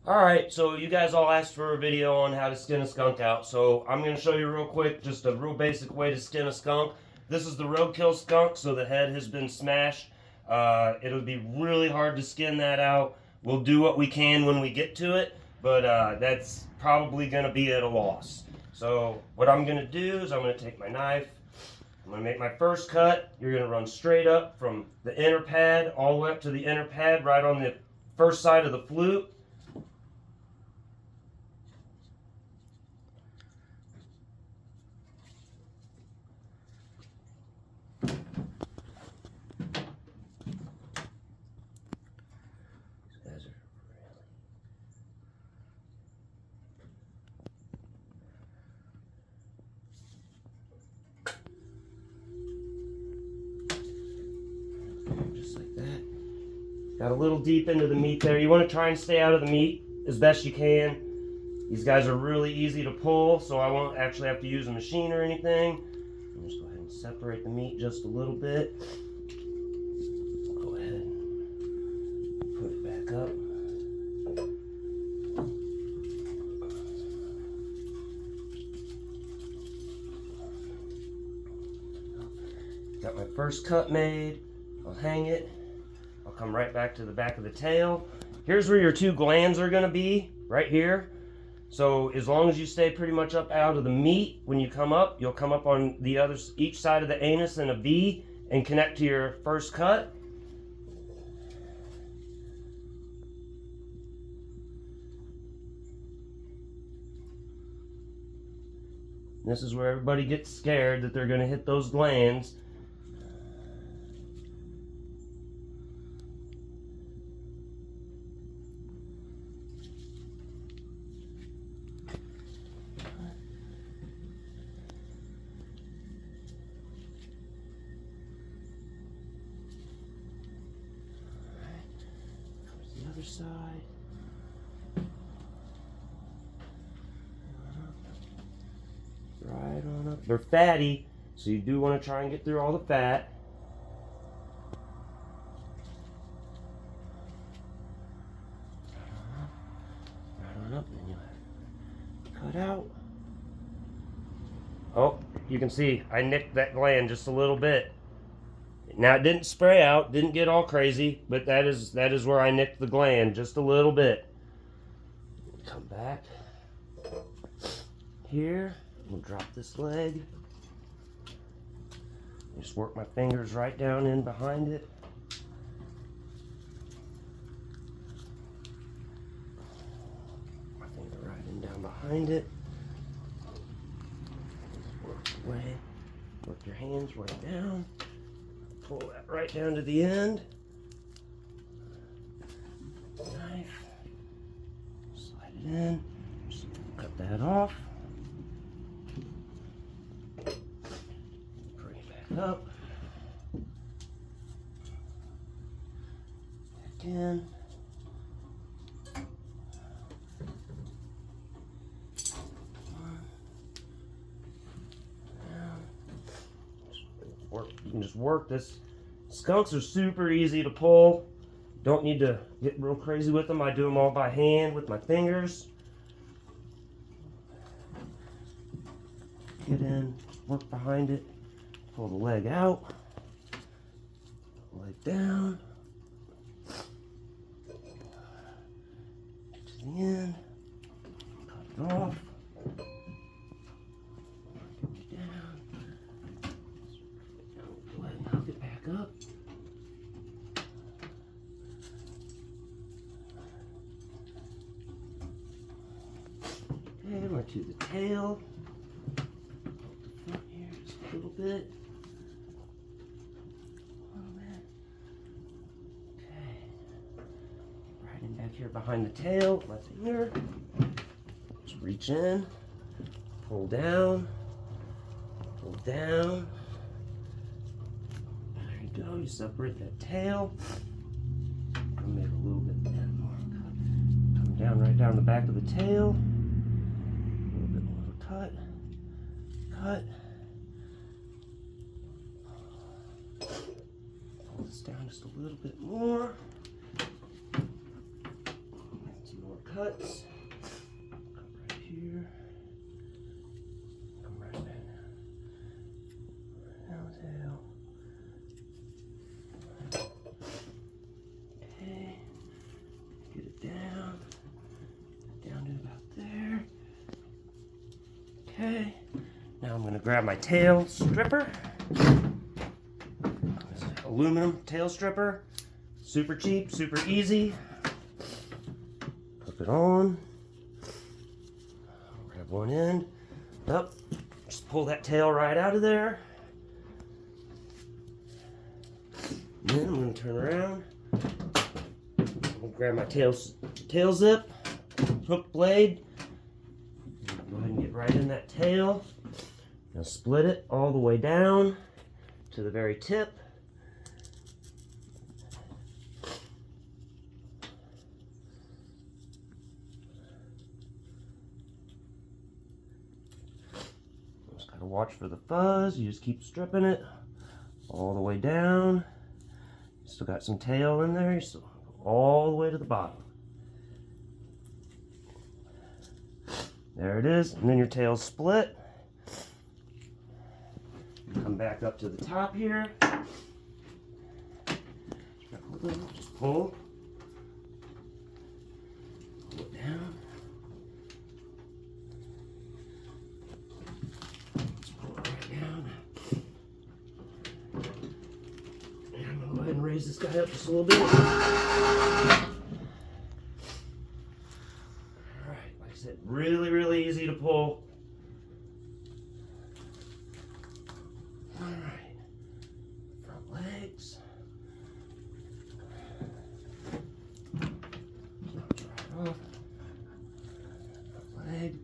Alright, so you guys all asked for a video on how to skin a skunk out, so I'm going to show you real quick just a real basic way to skin a skunk. This is the roadkill skunk, so the head has been smashed. It'll be really hard to skin that out. We'll do what we can when we get to it, but that's probably going to be at a loss. So what I'm going to do is I'm going to take my knife, I'm going to make my first cut. You're going to run straight up from the inner pad all the way up to the inner pad right on the first side of the flute. Just like that. Got a little deep into the meat there. You want to try and stay out of the meat as best you can. These guys are really easy to pull, so I won't actually have to use a machine or anything. I'll just go ahead and separate the meat just a little bit. Go ahead and put it back up. Got my first cut made. I'll hang it. I'll come right back to the back of the tail. Here's where your two glands are going to be, right here. So as long as you stay pretty much up out of the meat, when you come up, you'll come up on the each side of the anus in a V and connect to your first cut. This is where everybody gets scared that they're going to hit those glands. Other side. Right on up. They're fatty, so you do want to try and get through all the fat. Right on up, and you'll cut out. Oh, you can see I nicked that gland just a little bit. Now it didn't spray out, didn't get all crazy, but that is where I nicked the gland just a little bit. Come back here, we'll drop this leg. Just work my fingers right down in behind it. My finger right in down behind it. Just work away. Work your hands right down. Pull that right down to the end. Knife. Slide it in. Just cut that off. Bring it back up. Back in. You can just work this. Skunks are super easy to pull. Don't need to get real crazy with them. I do them all by hand with my fingers. Get in, work behind it, pull the leg out, leg down, get to the end, cut it off. Hook it back up. Okay, we're to the tail. Hold the front here just a little bit. Okay. Right in back here behind the tail with my finger. Just reach in, pull down, pull down. Go, you separate that tail. I made a little bit more cut. Come down right down the back of the tail. A little bit more of a cut. Cut. Pull this down just a little bit more. Some more cuts. Come right here. Come right there. Down tail. Okay. Get it down. Down to about there. Okay. Now I'm going to grab my tail stripper. Aluminum tail stripper. Super cheap, super easy. Hook it on. Grab one end. Up. Just pull that tail right out of there. And then I'm going to turn around. I'll grab my tail zip. Hook blade. Go ahead and get right in that tail. Now split it all the way down to the very tip. Just gotta watch for the fuzz. You just keep stripping it all the way down. You still got some tail in there. You still go all the way to the bottom. There it is, and then your tail's split. Come back up to the top here. Just pull. Pull it down. Just pull it right down. And I'm going to go ahead and raise this guy up just a little bit. Really, really easy to pull. Alright. Front legs. Right off. Front leg.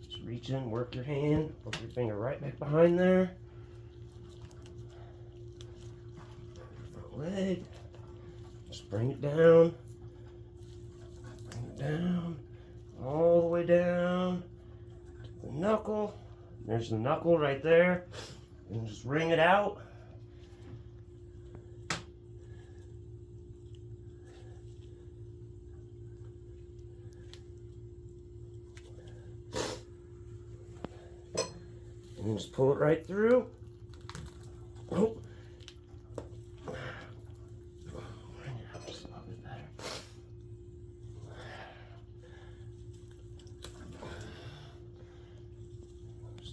Just reach in, work your hand, put your finger right back behind there. Front leg. Just bring it down. Bring it down. All the way down to the knuckle. There's the knuckle right there. And just wring it out. And then just pull it right through. Oh. Wring it out just a little bit better.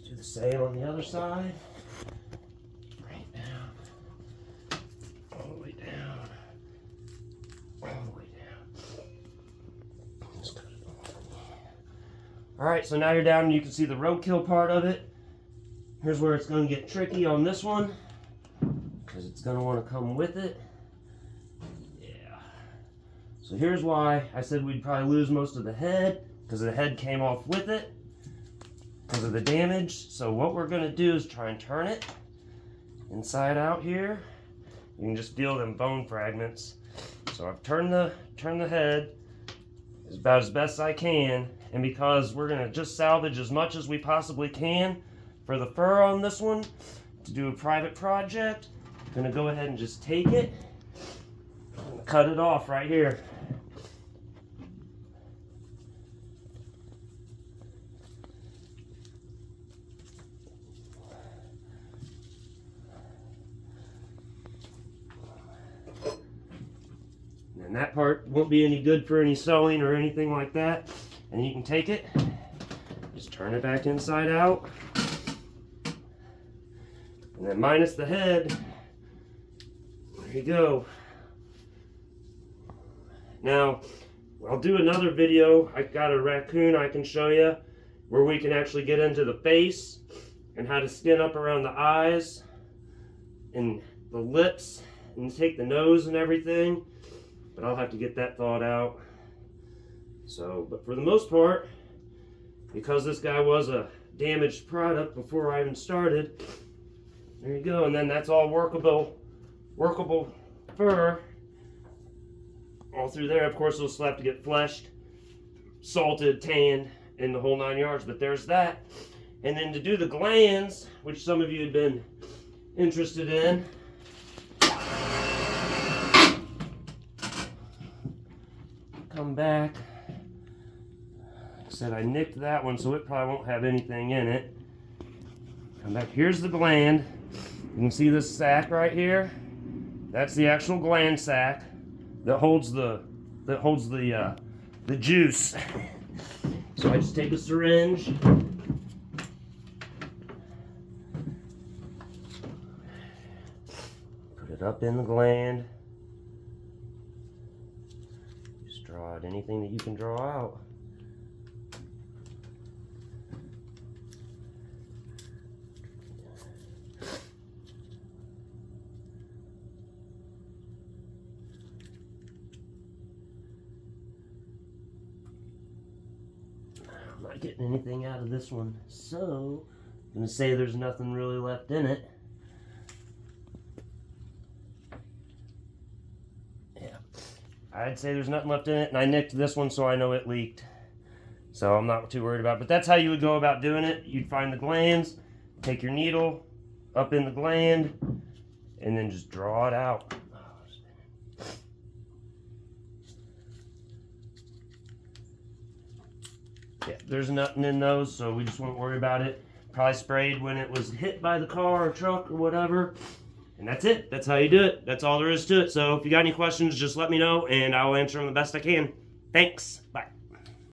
Do the same on the other side. Right down. All the way down. All the way down. Just cut it off. Alright, so now you're down and you can see the roadkill part of it. Here's where it's going to get tricky on this one, because it's going to want to come with it. Yeah. So here's why I said we'd probably lose most of the head, because the head came off with it. Because of the damage. So what we're going to do is try and turn it inside out here. You can just feel them bone fragments. So I've turned the head about as best I can, and because we're going to just salvage as much as we possibly can for the fur on this one to do a private project, I'm going to go ahead and just take it and cut it off right here. And that part won't be any good for any sewing or anything like that. And you can take it, just turn it back inside out. And then minus the head, there you go. Now, I'll do another video. I got a raccoon I can show you where we can actually get into the face and how to skin up around the eyes and the lips and take the nose and everything. But I'll have to get that thought out. So, but for the most part, because this guy was a damaged product before I even started, there you go. And then that's all workable fur all through there. Of course, it'll still have to get fleshed, salted, tanned, and the whole 9 yards. But there's that. And then to do the glands, which some of you had been interested in, come back, said, I nicked that one, so it probably won't have anything in it. Come back. Here's the gland. You can see this sac right here. That's the actual gland sac that holds the juice. So I just take a syringe. Put it up in the gland. Just draw out anything that you can draw out. I'm not getting anything out of this one, so I'm going to say there's nothing really left in it. Yeah, I'd say there's nothing left in it, and I nicked this one so I know it leaked. So I'm not too worried about it, but that's how you would go about doing it. You'd find the glands, take your needle up in the gland, and then just draw it out. Yeah, there's nothing in those, so we just won't worry about it. Probably sprayed when it was hit by the car or truck or whatever. And that's it. That's how you do it. That's all there is to it. So if you got any questions, just let me know, and I will answer them the best I can. Thanks. Bye.